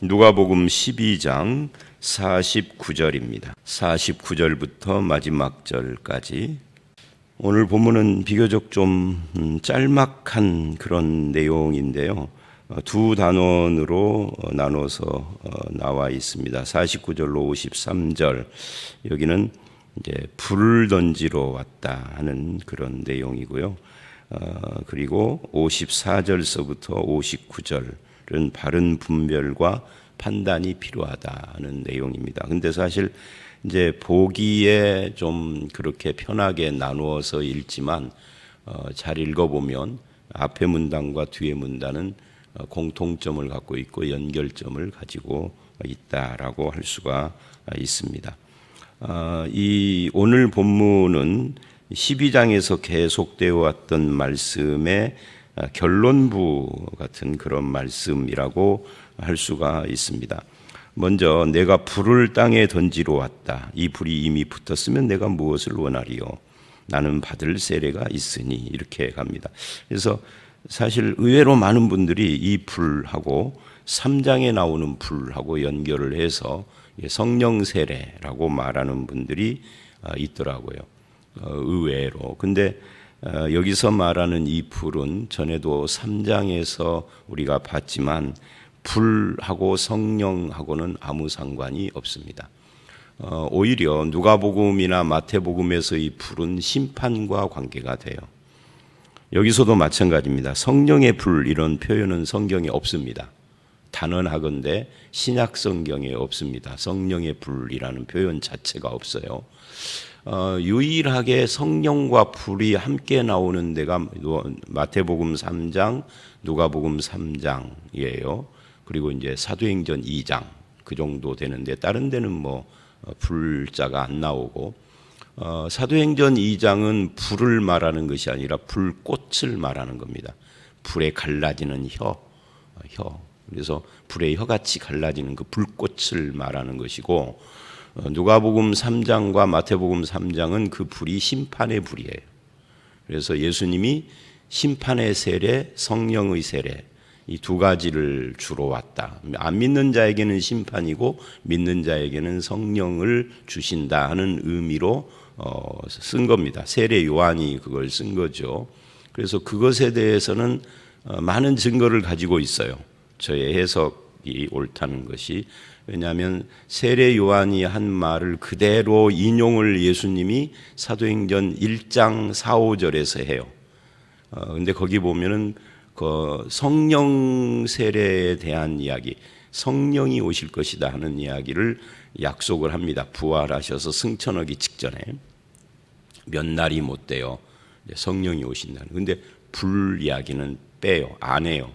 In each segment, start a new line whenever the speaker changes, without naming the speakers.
누가복음 12장 49절입니다. 49절부터 마지막 절까지. 오늘 본문은 비교적 좀 짤막한 그런 내용인데요. 두 단원으로 나눠서 나와 있습니다. 49절로 53절, 여기는 이제 불을 던지러 왔다 하는 그런 내용이고요. 그리고 54절서부터 59절은 바른 분별과 판단이 필요하다는 내용입니다. 근데 사실 이제 보기에 좀 그렇게 편하게 나누어서 읽지만 잘 읽어보면 앞에 문단과 뒤에 문단은 공통점을 갖고 있고 연결점을 가지고 있다라고 할 수가 있습니다. 이 오늘 본문은 12장에서 계속되어 왔던 말씀의 결론부 같은 그런 말씀이라고 할 수가 있습니다. 먼저 내가 불을 땅에 던지러 왔다. 이 불이 이미 붙었으면 내가 무엇을 원하리요? 나는 받을 세례가 있으니, 이렇게 갑니다. 그래서 사실 의외로 많은 분들이 이 불하고 3장에 나오는 불하고 연결을 해서 성령 세례라고 말하는 분들이 있더라고요. 의외로. 근데 여기서 말하는 이 불은 전에도 3장에서 우리가 봤지만 불하고 성령하고는 아무 상관이 없습니다. 오히려 누가복음이나 마태복음에서 이 불은 심판과 관계가 돼요. 여기서도 마찬가지입니다. 성령의 불, 이런 표현은 성경에 없습니다. 단언하건대 신약 성경에 없습니다. 성령의 불이라는 표현 자체가 없어요. 유일하게 성령과 불이 함께 나오는 데가 마태복음 3장, 누가복음 3장이에요. 그리고 이제 사도행전 2장 그 정도 되는데 다른 데는 뭐 불자가 안 나오고, 사도행전 2장은 불을 말하는 것이 아니라 불꽃을 말하는 겁니다. 불에 갈라지는 혀. 그래서 불의 혀같이 갈라지는 그 불꽃을 말하는 것이고, 누가복음 3장과 마태복음 3장은 그 불이 심판의 불이에요. 그래서 예수님이 심판의 세례, 성령의 세례, 이 두 가지를 주로 왔다. 안 믿는 자에게는 심판이고 믿는 자에게는 성령을 주신다 하는 의미로 쓴 겁니다. 세례 요한이 그걸 쓴 거죠. 그래서 그것에 대해서는 많은 증거를 가지고 있어요. 저의 해석이 옳다는 것이. 왜냐하면 세례 요한이 한 말을 그대로 인용을 예수님이 사도행전 1장 4, 5절에서 해요. 근데 거기 보면은 그 성령 세례에 대한 이야기, 성령이 오실 것이다 하는 이야기를 약속을 합니다. 부활하셔서 승천하기 직전에 몇 날이 못 돼요. 성령이 오신다는. 근데 불 이야기는 빼요. 안 해요.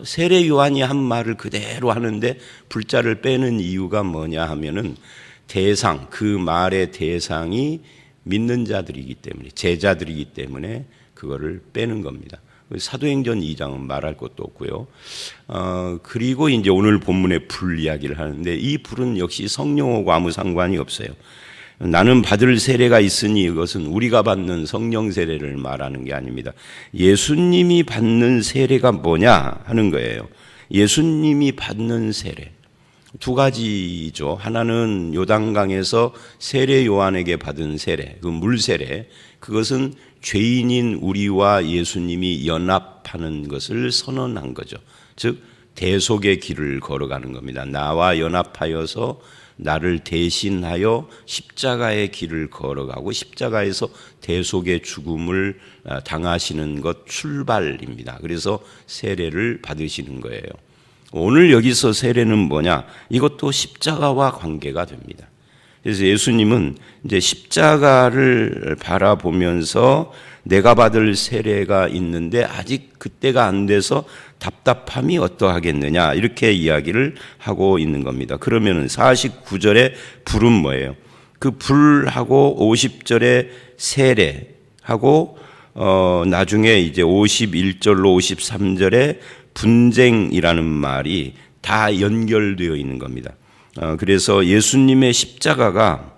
세례 요한이 한 말을 그대로 하는데 불자를 빼는 이유가 뭐냐 하면은 대상, 그 말의 대상이 믿는 자들이기 때문에, 제자들이기 때문에 그거를 빼는 겁니다. 사도행전 2장은 말할 것도 없고요. 그리고 이제 오늘 본문의 불 이야기를 하는데 이 불은 역시 성령하고 아무 상관이 없어요. 나는 받을 세례가 있으니 이것은 우리가 받는 성령 세례를 말하는 게 아닙니다. 예수님이 받는 세례가 뭐냐 하는 거예요. 예수님이 받는 세례. 두 가지죠. 하나는 요단강에서 세례 요한에게 받은 세례, 그 물 세례. 그것은 죄인인 우리와 예수님이 연합하는 것을 선언한 거죠. 즉 대속의 길을 걸어가는 겁니다. 나와 연합하여서 나를 대신하여 십자가의 길을 걸어가고 십자가에서 대속의 죽음을 당하시는 것 출발입니다. 그래서 세례를 받으시는 거예요. 오늘 여기서 세례는 뭐냐? 이것도 십자가와 관계가 됩니다. 그래서 예수님은 이제 십자가를 바라보면서 내가 받을 세례가 있는데 아직 그때가 안 돼서 답답함이 어떠하겠느냐, 이렇게 이야기를 하고 있는 겁니다. 그러면은 49절에 불은 뭐예요? 그 불하고 50절에 세례하고 나중에 이제 51절로 53절에 분쟁이라는 말이 다 연결되어 있는 겁니다. 그래서 예수님의 십자가가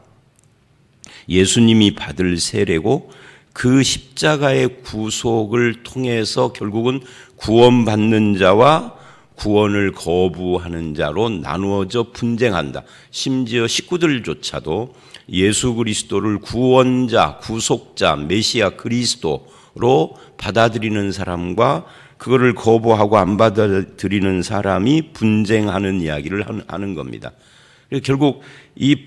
예수님이 받을 세례고 그 십자가의 구속을 통해서 결국은 구원받는 자와 구원을 거부하는 자로 나누어져 분쟁한다. 심지어 식구들조차도 예수 그리스도를 구원자, 구속자, 메시아 그리스도로 받아들이는 사람과 그거를 거부하고 안 받아들이는 사람이 분쟁하는 이야기를 하는 겁니다. 결국 이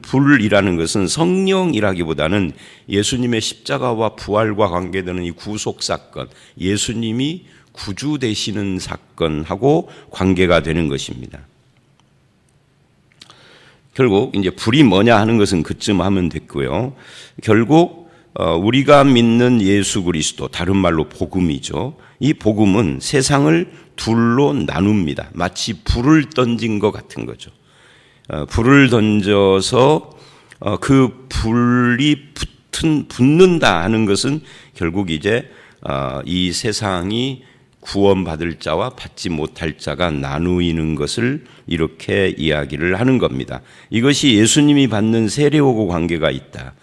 불이라는 것은 성령이라기보다는 예수님의 십자가와 부활과 관계되는 이 구속 사건, 예수님이 구주 되시는 사건하고 관계가 되는 것입니다. 결국 이제 불이 뭐냐 하는 것은 그쯤 하면 됐고요. 결국 우리가 믿는 예수 그리스도, 다른 말로 복음이죠. 이 복음은 세상을 둘로 나눕니다. 마치 불을 던진 것 같은 거죠. 불을 던져서 그 불이 붙는다 하는 것은 결국 이제 이 세상이 구원받을 자와 받지 못할 자가 나누이는 것을 이렇게 이야기를 하는 겁니다. 이것이 예수님이 받는 세례오고 관계가 있다.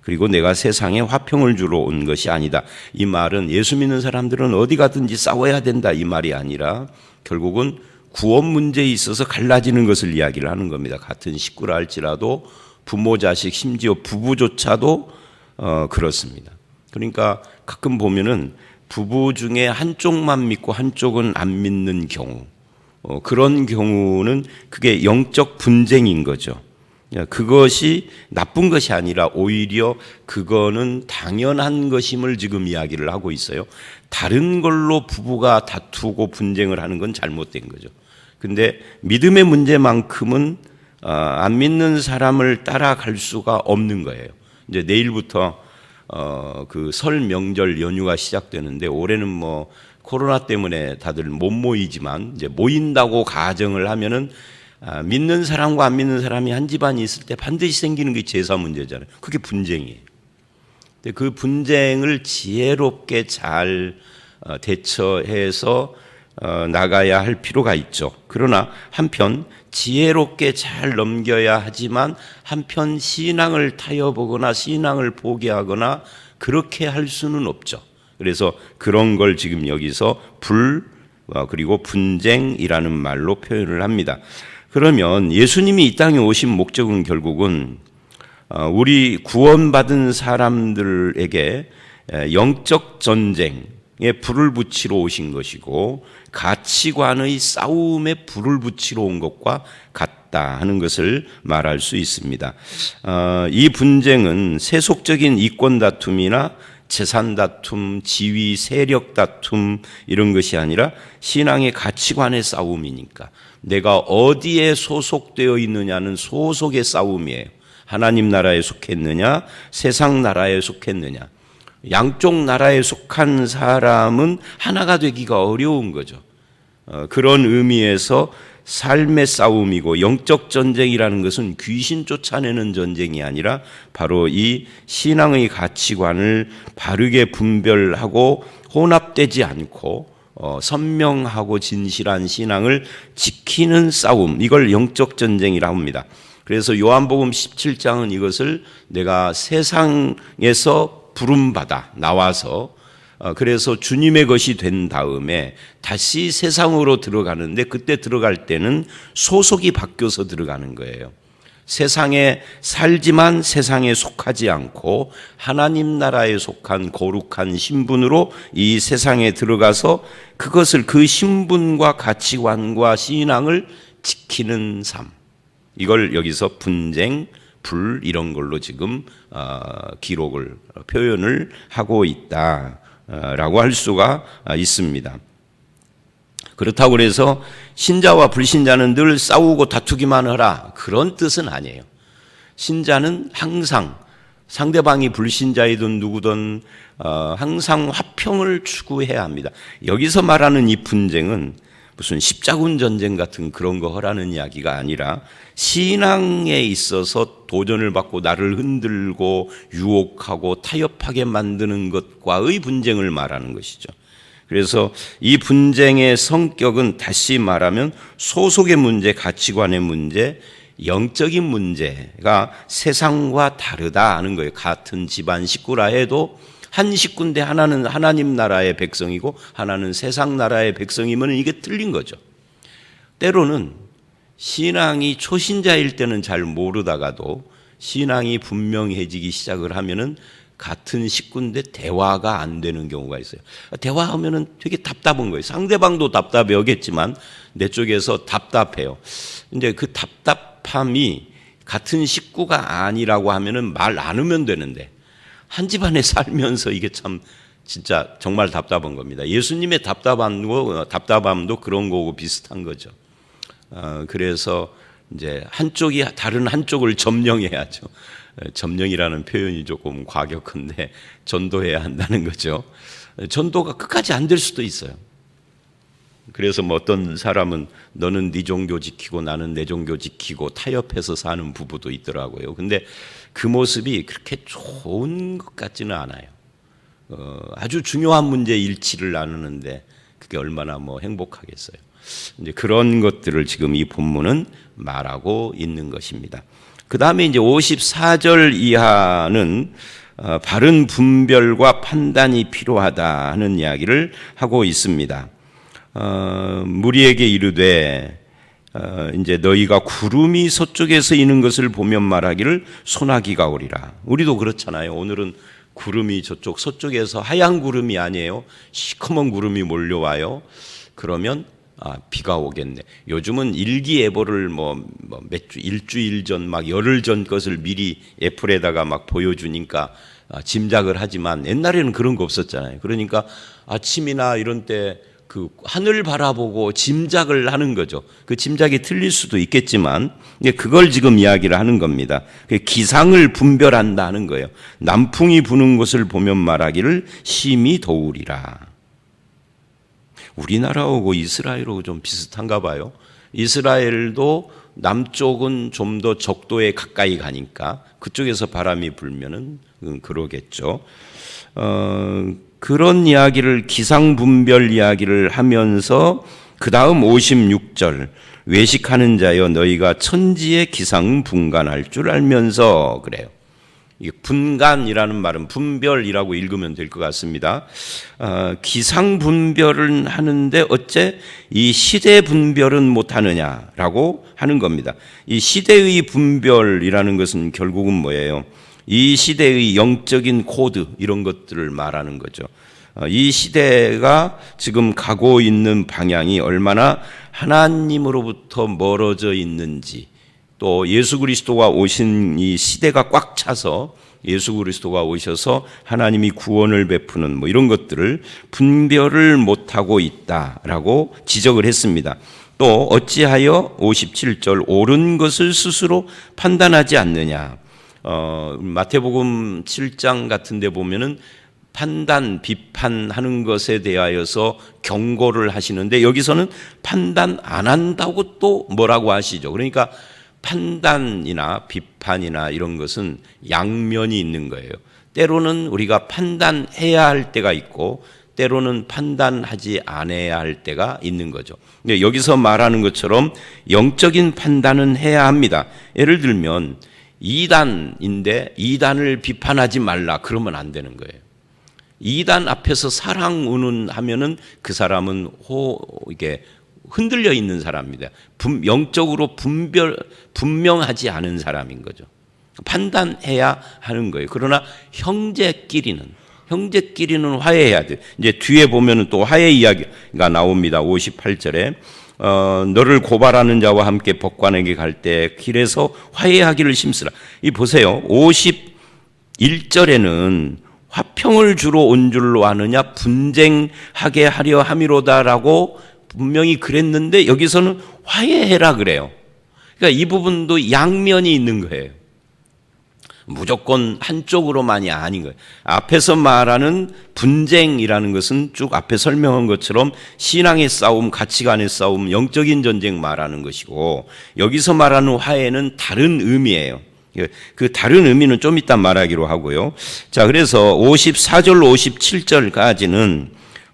그리고 내가 세상에 화평을 주러 온 것이 아니다. 이 말은 예수 믿는 사람들은 어디 가든지 싸워야 된다 이 말이 아니라 결국은 구원 문제에 있어서 갈라지는 것을 이야기를 하는 겁니다. 같은 식구라 할지라도 부모, 자식, 심지어 부부조차도 그렇습니다. 그러니까 가끔 보면은 부부 중에 한쪽만 믿고 한쪽은 안 믿는 경우, 그런 경우는 그게 영적 분쟁인 거죠. 그것이 나쁜 것이 아니라 오히려 그거는 당연한 것임을 지금 이야기를 하고 있어요. 다른 걸로 부부가 다투고 분쟁을 하는 건 잘못된 거죠. 근데 믿음의 문제만큼은 안 믿는 사람을 따라갈 수가 없는 거예요. 이제 내일부터 그 설 명절 연휴가 시작되는데 올해는 뭐 코로나 때문에 다들 못 모이지만 이제 모인다고 가정을 하면은 믿는 사람과 안 믿는 사람이 한 집안이 있을 때 반드시 생기는 게 제사 문제잖아요. 그게 분쟁이에요. 근데 그 분쟁을 지혜롭게 잘 대처해서 나가야 할 필요가 있죠. 그러나 한편 지혜롭게 잘 넘겨야 하지만 한편 신앙을 타협하거나 신앙을 포기하거나 그렇게 할 수는 없죠. 그래서 그런 걸 지금 여기서 불 그리고 분쟁이라는 말로 표현을 합니다. 그러면 예수님이 이 땅에 오신 목적은 결국은 우리 구원받은 사람들에게 영적 전쟁에 불을 붙이러 오신 것이고 가치관의 싸움에 불을 붙이러 온 것과 같다 하는 것을 말할 수 있습니다. 이 분쟁은 세속적인 이권 다툼이나 재산 다툼, 지위, 세력 다툼 이런 것이 아니라 신앙의 가치관의 싸움이니까 내가 어디에 소속되어 있느냐는 소속의 싸움이에요. 하나님 나라에 속했느냐, 세상 나라에 속했느냐. 양쪽 나라에 속한 사람은 하나가 되기가 어려운 거죠. 그런 의미에서 삶의 싸움이고 영적 전쟁이라는 것은 귀신 쫓아내는 전쟁이 아니라 바로 이 신앙의 가치관을 바르게 분별하고 혼합되지 않고 선명하고 진실한 신앙을 지키는 싸움, 이걸 영적 전쟁이라고 합니다. 그래서 요한복음 17장은 이것을 내가 세상에서 부름받아 나와서 그래서 주님의 것이 된 다음에 다시 세상으로 들어가는데 그때 들어갈 때는 소속이 바뀌어서 들어가는 거예요. 세상에 살지만 세상에 속하지 않고 하나님 나라에 속한 거룩한 신분으로 이 세상에 들어가서 그것을 그 신분과 가치관과 신앙을 지키는 삶. 이걸 여기서 분쟁, 불 이런 걸로 지금 기록을 표현을 하고 있다라고 할 수가 있습니다. 그렇다고 해서 신자와 불신자는 늘 싸우고 다투기만 하라 그런 뜻은 아니에요. 신자는 항상 상대방이 불신자이든 누구든 항상 화평을 추구해야 합니다. 여기서 말하는 이 분쟁은 무슨 십자군 전쟁 같은 그런 거 하라는 이야기가 아니라 신앙에 있어서 도전을 받고 나를 흔들고 유혹하고 타협하게 만드는 것과의 분쟁을 말하는 것이죠. 그래서 이 분쟁의 성격은 다시 말하면 소속의 문제, 가치관의 문제, 영적인 문제가 세상과 다르다 하는 거예요. 같은 집안 식구라 해도 한 식구인데 하나는 하나님 나라의 백성이고 하나는 세상 나라의 백성이면 이게 틀린 거죠. 때로는 신앙이 초신자일 때는 잘 모르다가도 신앙이 분명해지기 시작을 하면은 같은 식구인데 대화가 안 되는 경우가 있어요. 대화하면은 되게 답답한 거예요. 상대방도 답답해 하겠지만 내 쪽에서 답답해요. 이제 그 답답함이 같은 식구가 아니라고 하면은 말 나누면 되는데 한 집안에 살면서 이게 참 진짜 정말 답답한 겁니다. 예수님의 답답함도 그런 거고 비슷한 거죠. 그래서 이제 한쪽이 다른 한쪽을 점령해야죠. 점령이라는 표현이 조금 과격한데 전도해야 한다는 거죠. 전도가 끝까지 안 될 수도 있어요. 그래서 뭐 어떤 사람은 너는 네 종교 지키고 나는 내 종교 지키고 타협해서 사는 부부도 있더라고요. 근데 그 모습이 그렇게 좋은 것 같지는 않아요. 아주 중요한 문제 일치를 나누는데 그게 얼마나 뭐 행복하겠어요. 이제 그런 것들을 지금 이 본문은 말하고 있는 것입니다. 그 다음에 이제 54절 이하는 바른 분별과 판단이 필요하다 하는 이야기를 하고 있습니다. 무리에게 이르되 이제 너희가 구름이 서쪽에서 이는 것을 보면 말하기를 소나기가 오리라. 우리도 그렇잖아요. 오늘은 구름이 저쪽 서쪽에서 하얀 구름이 아니에요. 시커먼 구름이 몰려와요. 그러면 비가 오겠네. 요즘은 일기예보를 몇 주, 일주일 전, 막 열흘 전 것을 미리 애플에다가 막 보여주니까 짐작을 하지만 옛날에는 그런 거 없었잖아요. 그러니까 아침이나 이런 때 그 하늘 바라보고 짐작을 하는 거죠. 그 짐작이 틀릴 수도 있겠지만 그걸 지금 이야기를 하는 겁니다. 기상을 분별한다 하는 거예요. 남풍이 부는 곳을 보면 말하기를 심히 더우리라. 우리나라하고 이스라엘하고 좀 비슷한가 봐요. 이스라엘도 남쪽은 좀 더 적도에 가까이 가니까 그쪽에서 바람이 불면은 그러겠죠. 그런 이야기를 기상분별 이야기를 하면서 그 다음 56절 외식하는 자여 너희가 천지의 기상 분간할 줄 알면서 그래요. 분간이라는 말은 분별이라고 읽으면 될 것 같습니다. 기상 분별은 하는데 어째 이 시대 분별은 못하느냐라고 하는 겁니다. 이 시대의 분별이라는 것은 결국은 뭐예요? 이 시대의 영적인 코드 이런 것들을 말하는 거죠. 이 시대가 지금 가고 있는 방향이 얼마나 하나님으로부터 멀어져 있는지, 또 예수 그리스도가 오신 이 시대가 꽉 차서 예수 그리스도가 오셔서 하나님이 구원을 베푸는 이런 것들을 분별을 못하고 있다라고 지적을 했습니다. 또 어찌하여 57절 옳은 것을 스스로 판단하지 않느냐. 마태복음 7장 같은 데 보면은 판단, 비판하는 것에 대하여서 경고를 하시는데 여기서는 판단 안 한다고 또 뭐라고 하시죠. 그러니까 판단이나 비판이나 이런 것은 양면이 있는 거예요. 때로는 우리가 판단해야 할 때가 있고 때로는 판단하지 않아야 할 때가 있는 거죠. 여기서 말하는 것처럼 영적인 판단은 해야 합니다. 예를 들면 이단인데 이단을 비판하지 말라 그러면 안 되는 거예요. 이단 앞에서 사랑 운운하면은 그 사람은 이게 흔들려 있는 사람입니다. 영적으로 분명하지 않은 사람인 거죠. 판단해야 하는 거예요. 그러나 형제끼리는 화해해야 돼요. 이제 뒤에 보면은 또 화해 이야기가 나옵니다. 58절에 너를 고발하는 자와 함께 법관에게 갈 때 길에서 화해하기를 심쓰라. 이 보세요. 51절에는 화평을 주러 온 줄로 아느냐 분쟁하게 하려 함이로다라고 분명히 그랬는데 여기서는 화해해라 그래요. 그러니까 이 부분도 양면이 있는 거예요. 무조건 한쪽으로만이 아닌 거예요. 앞에서 말하는 분쟁이라는 것은 쭉 앞에 설명한 것처럼 신앙의 싸움, 가치관의 싸움, 영적인 전쟁 말하는 것이고 여기서 말하는 화해는 다른 의미예요. 그 다른 의미는 좀 이따 말하기로 하고요. 자, 그래서 54절, 57절까지는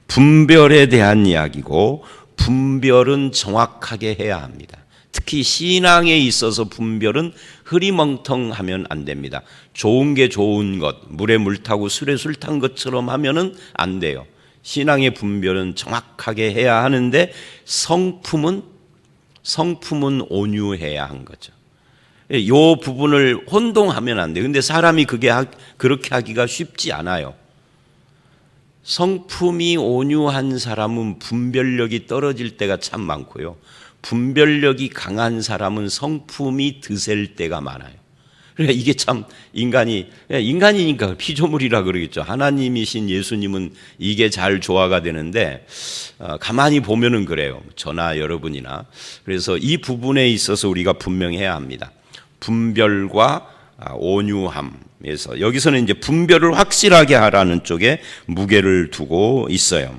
분별에 대한 이야기고 분별은 정확하게 해야 합니다. 특히 신앙에 있어서 분별은 흐리멍텅하면 안 됩니다. 좋은 게 좋은 것, 물에 물 타고 술에 술 탄 것처럼 하면은 안 돼요. 신앙의 분별은 정확하게 해야 하는데 성품은 온유해야 한 거죠. 이 부분을 혼동하면 안 돼요. 근데 사람이 그렇게 하기가 쉽지 않아요. 성품이 온유한 사람은 분별력이 떨어질 때가 참 많고요. 분별력이 강한 사람은 성품이 드셀 때가 많아요. 그러니까 이게 참 인간이니까 피조물이라 그러겠죠. 하나님이신 예수님은 이게 잘 조화가 되는데 가만히 보면은 그래요. 저나 여러분이나. 그래서 이 부분에 있어서 우리가 분명해야 합니다. 분별과 온유함에서 여기서는 이제 분별을 확실하게 하라는 쪽에 무게를 두고 있어요.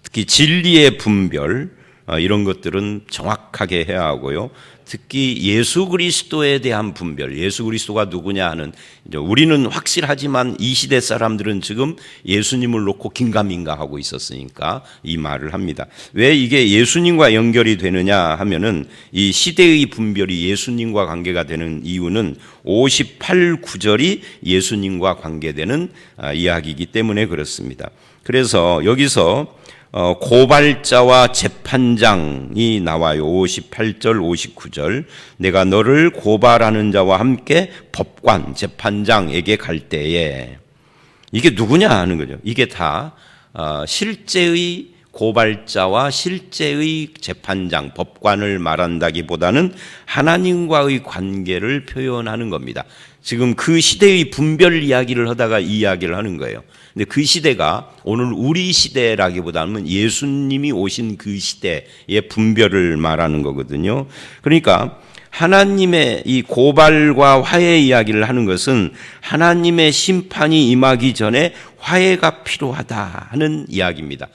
특히 진리의 분별 이런 것들은 정확하게 해야 하고요. 특히 예수 그리스도에 대한 분별, 예수 그리스도가 누구냐 하는, 우리는 확실하지만 이 시대 사람들은 지금 예수님을 놓고 긴가민가 하고 있었으니까 이 말을 합니다. 왜 이게 예수님과 연결이 되느냐 하면은 이 시대의 분별이 예수님과 관계가 되는 이유는 58구절이 예수님과 관계되는 이야기이기 때문에 그렇습니다. 그래서 여기서 고발자와 재판장이 나와요. 58절, 59절. 내가 너를 고발하는 자와 함께 법관, 재판장에게 갈 때에 이게 누구냐 하는 거죠. 이게 다 실제의 고발자와 실제의 재판장, 법관을 말한다기보다는 하나님과의 관계를 표현하는 겁니다. 지금 그 시대의 분별 이야기를 하다가 이 이야기를 하는 거예요. 근데 그 시대가 오늘 우리 시대라기보다는 예수님이 오신 그 시대의 분별을 말하는 거거든요. 그러니까 하나님의 이 고발과 화해 이야기를 하는 것은 하나님의 심판이 임하기 전에 화해가 필요하다 하는 이야기입니다.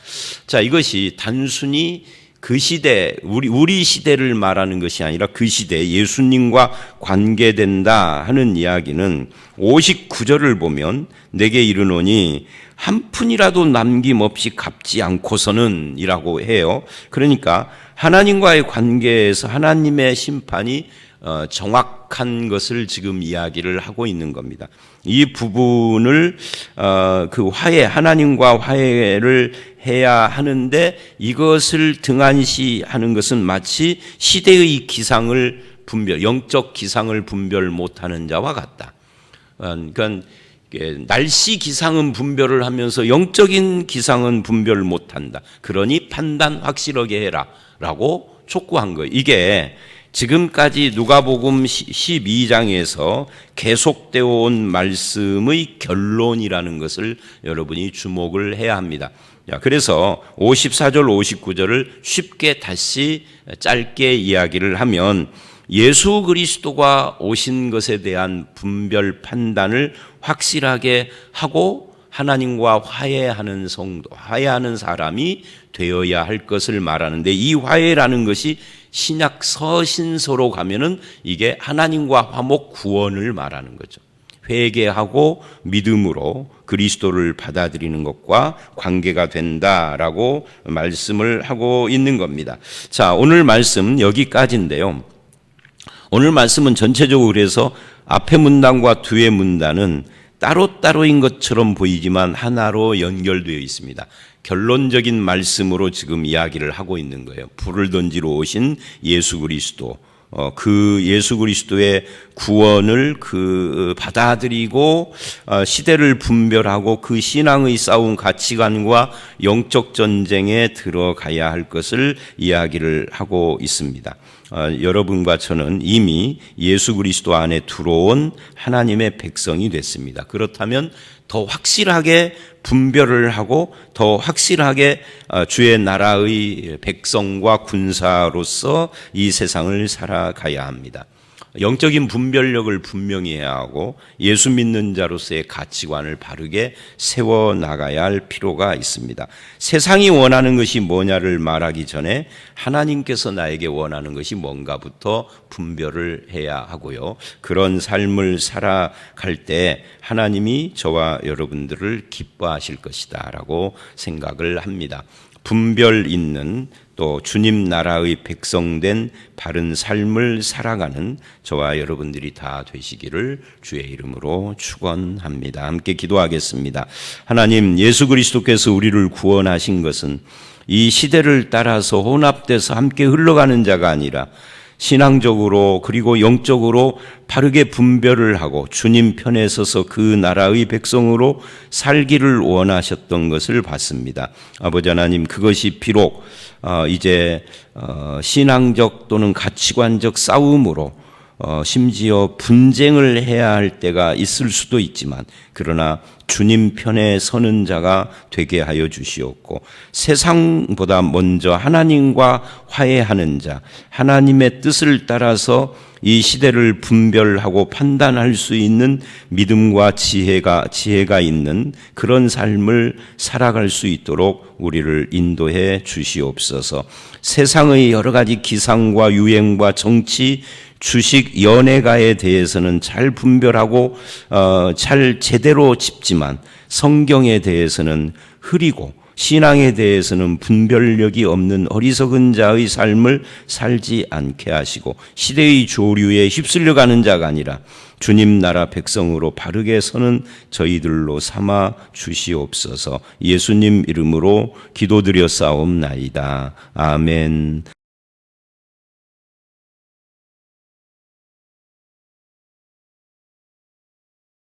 자, 이것이 단순히 그 시대, 우리 시대를 말하는 것이 아니라 그 시대 예수님과 관계된다 하는 이야기는 59절을 보면 내게 이르노니 한 푼이라도 남김없이 갚지 않고서는 이라고 해요. 그러니까 하나님과의 관계에서 하나님의 심판이 정확한 것을 지금 이야기를 하고 있는 겁니다. 이 부분을 그 화해, 하나님과 화해를 해야 하는데 이것을 등한시하는 것은 마치 시대의 기상을 영적 기상을 분별 못하는 자와 같다. 그러니까 날씨 기상은 분별을 하면서 영적인 기상은 분별 못한다. 그러니 판단 확실하게 해라 라고 촉구한 거예요. 이게 지금까지 누가복음 12장에서 계속되어 온 말씀의 결론이라는 것을 여러분이 주목을 해야 합니다. 그래서 54절 59절을 쉽게 다시 짧게 이야기를 하면 예수 그리스도가 오신 것에 대한 분별 판단을 확실하게 하고 하나님과 화해하는 성도, 화해하는 사람이 되어야 할 것을 말하는데 이 화해라는 것이 신약 서신서로 가면은 이게 하나님과 화목 구원을 말하는 거죠. 회개하고 믿음으로 그리스도를 받아들이는 것과 관계가 된다라고 말씀을 하고 있는 겁니다. 자, 오늘 말씀 여기까지인데요. 오늘 말씀은 전체적으로 그래서 앞의 문단과 뒤의 문단은 따로따로인 것처럼 보이지만 하나로 연결되어 있습니다. 결론적인 말씀으로 지금 이야기를 하고 있는 거예요. 불을 던지러 오신 예수 그리스도, 그 예수 그리스도의 구원을 받아들이고 시대를 분별하고 그 신앙의 싸움 가치관과 영적 전쟁에 들어가야 할 것을 이야기를 하고 있습니다. 여러분과 저는 이미 예수 그리스도 안에 들어온 하나님의 백성이 됐습니다. 그렇다면 더 확실하게 분별을 하고 더 확실하게 주의 나라의 백성과 군사로서 이 세상을 살아가야 합니다. 영적인 분별력을 분명히 해야 하고 예수 믿는 자로서의 가치관을 바르게 세워나가야 할 필요가 있습니다. 세상이 원하는 것이 뭐냐를 말하기 전에 하나님께서 나에게 원하는 것이 뭔가부터 분별을 해야 하고요. 그런 삶을 살아갈 때 하나님이 저와 여러분들을 기뻐하실 것이다 라고 생각을 합니다. 분별 있는 또 주님 나라의 백성된 바른 삶을 살아가는 저와 여러분들이 다 되시기를 주의 이름으로 축원합니다. 함께 기도하겠습니다. 하나님, 예수 그리스도께서 우리를 구원하신 것은 이 시대를 따라서 혼합돼서 함께 흘러가는 자가 아니라 신앙적으로 그리고 영적으로 바르게 분별을 하고 주님 편에 서서 그 나라의 백성으로 살기를 원하셨던 것을 봤습니다. 아버지 하나님, 그것이 비록 이제 신앙적 또는 가치관적 싸움으로 심지어 분쟁을 해야 할 때가 있을 수도 있지만, 그러나 주님 편에 서는 자가 되게 하여 주시옵고, 세상보다 먼저 하나님과 화해하는 자, 하나님의 뜻을 따라서 이 시대를 분별하고 판단할 수 있는 믿음과 지혜가 있는 그런 삶을 살아갈 수 있도록 우리를 인도해 주시옵소서. 세상의 여러 가지 기상과 유행과 정치, 주식, 연예가에 대해서는 잘 분별하고 잘 제대로 짚지만 성경에 대해서는 흐리고 신앙에 대해서는 분별력이 없는 어리석은 자의 삶을 살지 않게 하시고, 시대의 조류에 휩쓸려가는 자가 아니라 주님 나라 백성으로 바르게 서는 저희들로 삼아 주시옵소서. 예수님 이름으로 기도드렸사옵나이다. 아멘.